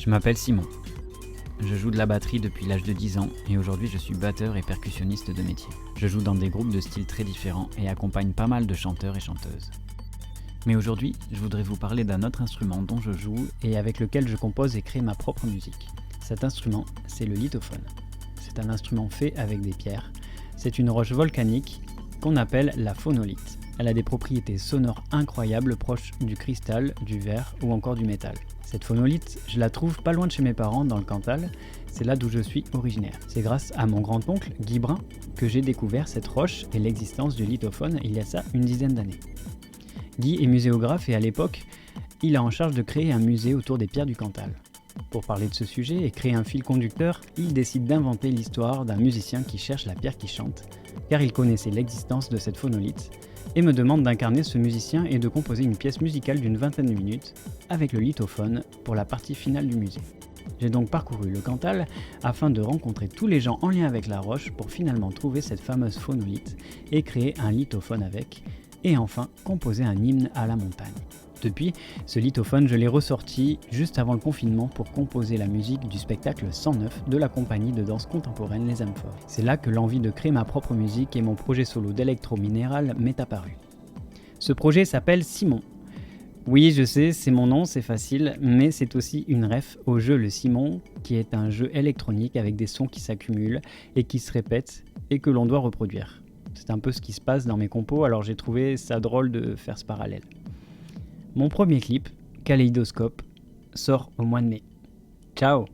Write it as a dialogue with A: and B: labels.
A: Je m'appelle Simon. Je joue de la batterie depuis l'âge de 10 ans et aujourd'hui je suis batteur et percussionniste de métier. Je joue dans des groupes de styles très différents et accompagne pas mal de chanteurs et chanteuses. Mais aujourd'hui, je voudrais vous parler d'un autre instrument dont je joue et avec lequel je compose et crée ma propre musique. Cet instrument, c'est le lithophone. C'est un instrument fait avec des pierres. C'est une roche volcanique qu'on appelle la phonolite. Elle a des propriétés sonores incroyables proches du cristal, du verre ou encore du métal. Cette phonolite, je la trouve pas loin de chez mes parents dans le Cantal, c'est là d'où je suis originaire. C'est grâce à mon grand-oncle, Guy Brun, que j'ai découvert cette roche et l'existence du lithophone il y a ça une dizaine d'années. Guy est muséographe et à l'époque, il a en charge de créer un musée autour des pierres du Cantal. Pour parler de ce sujet et créer un fil conducteur, il décide d'inventer l'histoire d'un musicien qui cherche la pierre qui chante, car il connaissait l'existence de cette phonolite, et me demande d'incarner ce musicien et de composer une pièce musicale d'une vingtaine de minutes avec le lithophone pour la partie finale du musée. J'ai donc parcouru le Cantal afin de rencontrer tous les gens en lien avec la roche pour finalement trouver cette fameuse phonolite et créer un lithophone avec, et enfin composer un hymne à la montagne. Depuis, ce lithophone, je l'ai ressorti juste avant le confinement pour composer la musique du spectacle 109 de la compagnie de danse contemporaine Les Amphores. C'est là que l'envie de créer ma propre musique et mon projet solo d'électro-minéral m'est apparu. Ce projet s'appelle Simon. Oui, je sais, c'est mon nom, c'est facile, mais c'est aussi une ref au jeu Le Simon, qui est un jeu électronique avec des sons qui s'accumulent et qui se répètent et que l'on doit reproduire. C'est un peu ce qui se passe dans mes compos, alors j'ai trouvé ça drôle de faire ce parallèle. Mon premier clip, Kaléidoscope, sort au mois de mai. Ciao!